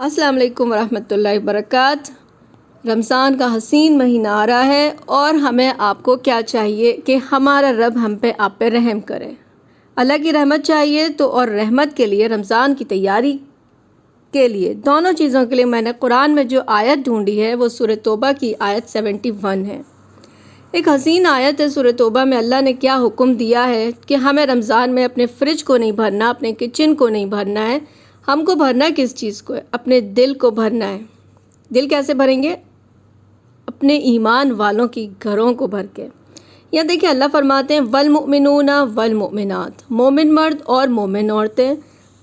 السلام علیکم ورحمۃ اللہ وبرکاتہ۔ رمضان کا حسین مہینہ آ رہا ہے اور ہمیں آپ کو کیا چاہیے کہ ہمارا رب ہم پہ آپ پہ رحم کرے۔ اللہ کی رحمت چاہیے تو اور رحمت کے لیے رمضان کی تیاری کے لیے دونوں چیزوں کے لیے میں نے قرآن میں جو آیت ڈھونڈی ہے وہ سورہ توبہ کی آیت 71 ہے۔ ایک حسین آیت ہے سورہ توبہ میں اللہ نے کیا حکم دیا ہے کہ ہمیں رمضان میں اپنے فریج کو نہیں بھرنا، اپنے کچن کو نہیں بھرنا ہے۔ ہم کو بھرنا کس چیز کو ہے؟ اپنے دل کو بھرنا ہے۔ دل کیسے بھریں گے؟ اپنے ایمان والوں کی گھروں کو بھر کے۔ یا دیکھیں اللہ فرماتے ہیں والمؤمنون والمؤمنات، مومن مرد اور مومن عورتیں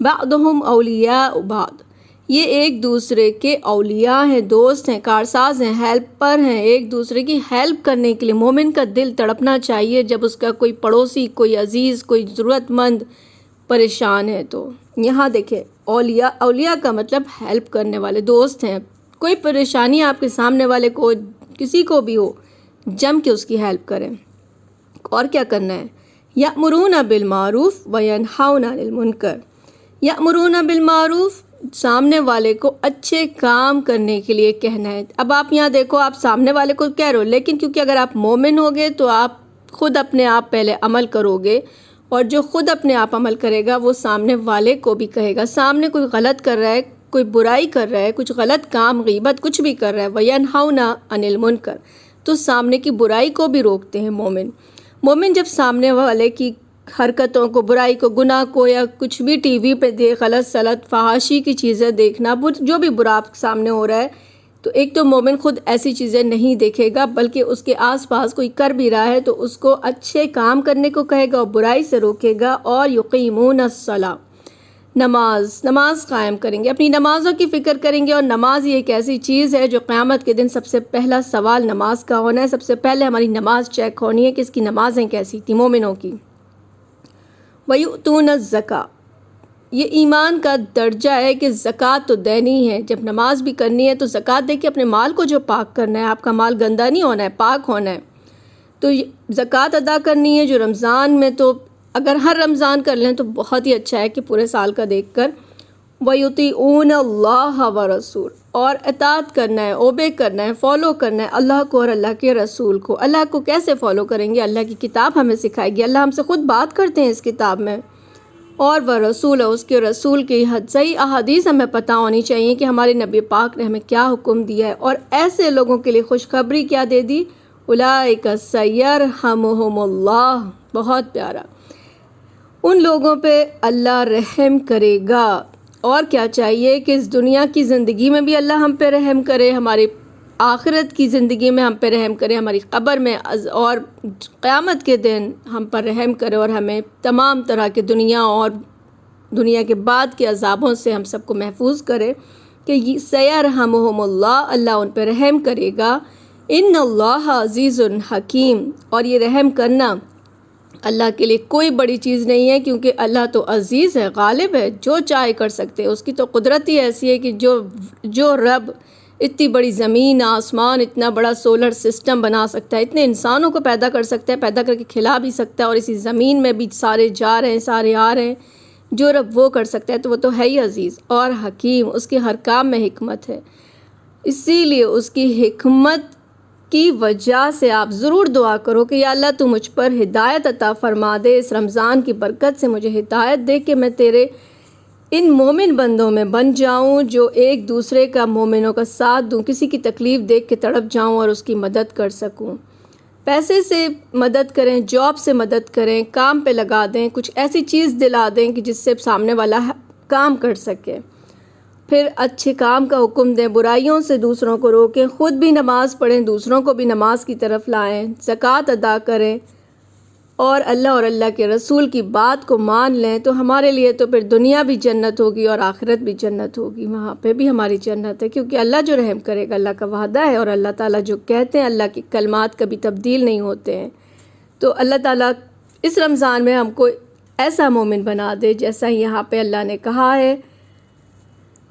بعضهم اولیاء بعض، یہ ایک دوسرے کے اولیاء ہیں، دوست ہیں، کارساز ہیں، ہیلپر ہیں، ایک دوسرے کی ہیلپ کرنے کے لیے۔ مومن کا دل تڑپنا چاہیے جب اس کا کوئی پڑوسی، کوئی عزیز، کوئی ضرورت مند پریشان ہے۔ تو یہاں دیکھیں اولیاء کا مطلب ہیلپ کرنے والے دوست ہیں۔ کوئی پریشانی آپ کے سامنے والے کو، کسی کو بھی ہو، جم کے اس کی ہیلپ کریں۔ اور کیا کرنا ہے؟ یأمرون بالمعروف وینہون عن المنکر۔ یأمرون بالمعروف، سامنے والے کو اچھے کام کرنے کے لیے کہنا ہے۔ اب آپ یہاں دیکھو، آپ سامنے والے کو کہہ رہے ہو، لیکن کیونکہ اگر آپ مومن ہوگے تو آپ خود اپنے آپ پہلے عمل کرو گے، اور جو خود اپنے آپ عمل کرے گا وہ سامنے والے کو بھی کہے گا۔ سامنے کوئی غلط کر رہا ہے، کوئی برائی کر رہا ہے، کچھ غلط کام، غیبت، کچھ بھی کر رہا ہے، وَيَنْهَوْنَ عَنِ الْمُنْكَرِ، تو سامنے کی برائی کو بھی روکتے ہیں مومن جب سامنے والے کی حرکتوں کو، برائی کو، گناہ کو، یا کچھ بھی ٹی وی پہ دیکھ غلط سلط فحاشی کی چیزیں دیکھنا، جو بھی برا آپ کے سامنے ہو رہا ہے، تو ایک تو مومن خود ایسی چیزیں نہیں دیکھے گا، بلکہ اس کے آس پاس کوئی کر بھی رہا ہے تو اس کو اچھے کام کرنے کو کہے گا اور برائی سے روکے گا۔ اور یقیمون الصلاۃ، نماز قائم کریں گے، اپنی نمازوں کی فکر کریں گے۔ اور نماز یہ ایک ایسی چیز ہے جو قیامت کے دن سب سے پہلا سوال نماز کا ہونا ہے۔ سب سے پہلے ہماری نماز چیک ہونی ہے کہ اس کی نمازیں کیسی تھیں مومنوں کی۔ وَيُؤْتُونَ الزَّكَاةَ، یہ ایمان کا درجہ ہے کہ زکوٰۃ تو دینی ہے۔ جب نماز بھی کرنی ہے تو زکوٰۃ دے کے اپنے مال کو جو پاک کرنا ہے، آپ کا مال گندا نہیں ہونا ہے، پاک ہونا ہے، تو زکوٰۃ ادا کرنی ہے۔ جو رمضان میں تو اگر ہر رمضان کر لیں تو بہت ہی اچھا ہے کہ پورے سال کا دیکھ کر۔ وَيُطِيعُونَ اللَّهَ وَرَسُولَهُ، اور اطاعت کرنا ہے، اوبے کرنا ہے، فالو کرنا ہے اللہ کو اور اللہ کے رسول کو۔ اللہ کو کیسے فالو کریں گے؟ اللہ کی کتاب ہمیں سکھائے گی، اللہ ہم سے خود بات کرتے ہیں اس کتاب میں۔ اور وہ رسول، اس کے رسول کی صحیح احادیث ہمیں پتہ ہونی چاہیے کہ ہمارے نبی پاک نے ہمیں کیا حکم دیا ہے۔ اور ایسے لوگوں کے لیے خوشخبری کیا دے دی؟ اولئک سیرحمہم اللہ، بہت پیارا، ان لوگوں پہ اللہ رحم کرے گا۔ اور کیا چاہیے کہ اس دنیا کی زندگی میں بھی اللہ ہم پہ رحم کرے، ہماری آخرت کی زندگی میں ہم پہ رحم کرے، ہماری قبر میں اور قیامت کے دن ہم پر رحم کرے، اور ہمیں تمام طرح کے دنیا اور دنیا کے بعد کے عذابوں سے ہم سب کو محفوظ کرے کہ سیرحمہم اللہ، اللہ ان پہ رحم کرے گا۔ ان اللہ عزیز حکیم، اور یہ رحم کرنا اللہ کے لیے کوئی بڑی چیز نہیں ہے، کیونکہ اللہ تو عزیز ہے، غالب ہے، جو چاہے کر سکتے ہیں۔ اس کی تو قدرت ہی ایسی ہے کہ جو رب اتنی بڑی زمین، آسمان، اتنا بڑا سولر سسٹم بنا سکتا ہے، اتنے انسانوں کو پیدا کر سکتا ہے، پیدا کر کے کھلا بھی سکتا ہے، اور اسی زمین میں بھی سارے جا رہے ہیں، سارے آ رہے ہیں، جو رب وہ کر سکتا ہے تو وہ تو ہے ہی عزیز اور حکیم، اس کے ہر کام میں حکمت ہے۔ اسی لیے اس کی حکمت کی وجہ سے آپ ضرور دعا کرو کہ یا اللہ تو مجھ پر ہدایت عطا فرما دے، اس رمضان کی برکت سے مجھے ہدایت دے کہ میں تیرے ان مومن بندوں میں بن جاؤں جو ایک دوسرے کا، مومنوں کا ساتھ دوں، کسی کی تکلیف دیکھ کے تڑپ جاؤں اور اس کی مدد کر سکوں۔ پیسے سے مدد کریں، جاب سے مدد کریں، کام پہ لگا دیں، کچھ ایسی چیز دلا دیں کہ جس سے سامنے والا کام کر سکے۔ پھر اچھے کام کا حکم دیں، برائیوں سے دوسروں کو روکیں، خود بھی نماز پڑھیں، دوسروں کو بھی نماز کی طرف لائیں، زکوٰۃ ادا کریں، اور اللہ کے رسول کی بات کو مان لیں، تو ہمارے لیے تو پھر دنیا بھی جنت ہوگی اور آخرت بھی جنت ہوگی، وہاں پہ بھی ہماری جنت ہے، کیونکہ اللہ جو رحم کرے گا اللہ کا وعدہ ہے، اور اللہ تعالیٰ جو کہتے ہیں اللہ کی کلمات کبھی تبدیل نہیں ہوتے ہیں۔ تو اللہ تعالیٰ اس رمضان میں ہم کو ایسا مومن بنا دے جیسا یہاں پہ اللہ نے کہا ہے۔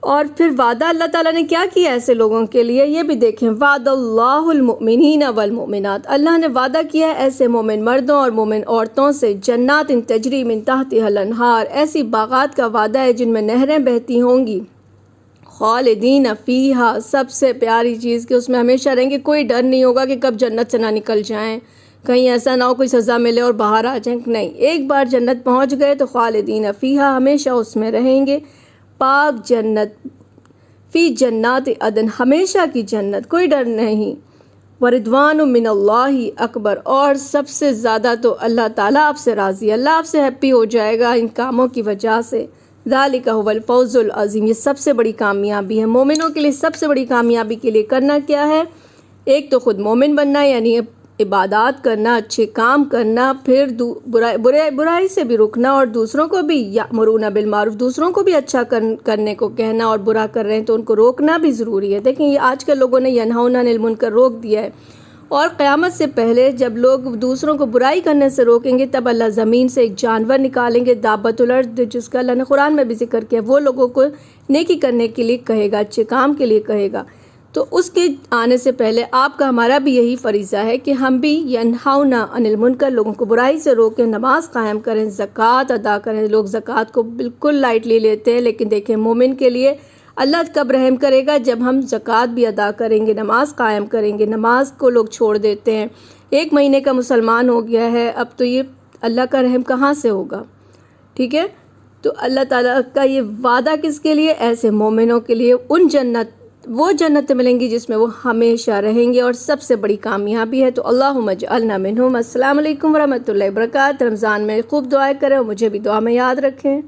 اور پھر وعدہ اللہ تعالیٰ نے کیا کیا ایسے لوگوں کے لیے، یہ بھی دیکھیں، وعد اللہ المؤمنین والمؤمنات، اللہ نے وعدہ کیا ہے ایسے مومن مردوں اور مومن عورتوں سے، جنات تجری من تحتها الانہار، ایسی باغات کا وعدہ ہے جن میں نہریں بہتی ہوں گی، خالدین فیہا، سب سے پیاری چیز کہ اس میں ہمیشہ رہیں گے، کوئی ڈر نہیں ہوگا کہ کب جنت سے نہ نکل جائیں، کہیں ایسا نہ ہو کوئی سزا ملے اور باہر آ جائیں، نہیں، ایک بار جنت پہنچ گئے تو خالدین فیہا، ہمیشہ اس میں رہیں گے، پاک جنت، فی جنات عدن، ہمیشہ کی جنت، کوئی ڈر نہیں، وردوان من اللہ اکبر، اور سب سے زیادہ تو اللہ تعالیٰ آپ سے راضی، اللہ آپ سے ہیپی ہو جائے گا ان کاموں کی وجہ سے، ذالک هو الفوز العظیم، یہ سب سے بڑی کامیابی ہے مومنوں کے لیے۔ سب سے بڑی کامیابی کے لیے کرنا کیا ہے؟ ایک تو خود مومن بننا، یعنی عبادات کرنا، اچھے کام کرنا، پھر برائی سے بھی رکنا، اور دوسروں کو بھی یأمرون بالمعروف، دوسروں کو بھی اچھا کرنے کو کہنا، اور برا کر رہے ہیں تو ان کو روکنا بھی ضروری ہے۔ دیکھیں یہ آج کل لوگوں نے ینہون عن المنکر روک دیا ہے، اور قیامت سے پہلے جب لوگ دوسروں کو برائی کرنے سے روکیں گے تب اللہ زمین سے ایک جانور نکالیں گے، دابۃ الارض، جس کا اللہ نے قرآن میں بھی ذکر کیا، وہ لوگوں کو نیکی کرنے کے لیے کہے گا، اچھے کام کے لیے کہے گا۔ تو اس کے آنے سے پہلے آپ کا ہمارا بھی یہی فریضہ ہے کہ ہم بھی ینہون عن المنکر، لوگوں کو برائی سے روکیں، نماز قائم کریں، زکوٰۃ ادا کریں۔ لوگ زکوٰۃ کو بالکل لائٹلی لیتے ہیں، لیکن دیکھیں مومن کے لیے اللہ کب رحم کرے گا؟ جب ہم زکوٰۃ بھی ادا کریں گے، نماز قائم کریں گے۔ نماز کو لوگ چھوڑ دیتے ہیں، 1 مہینے کا مسلمان ہو گیا ہے، اب تو یہ اللہ کا رحم کہاں سے ہوگا؟ ٹھیک ہے، تو اللہ تعالیٰ کا یہ وعدہ کس کے لیے؟ ایسے مومنوں کے لیے، وہ جنت ملیں گی جس میں وہ ہمیشہ رہیں گے، اور سب سے بڑی کامیابی ہے۔ تو اللہم اجعلنا منہم۔ السلام علیکم ورحمۃ اللہ وبرکاتہ۔ رمضان میں خوب دعائیں کریں اور مجھے بھی دعا میں یاد رکھیں۔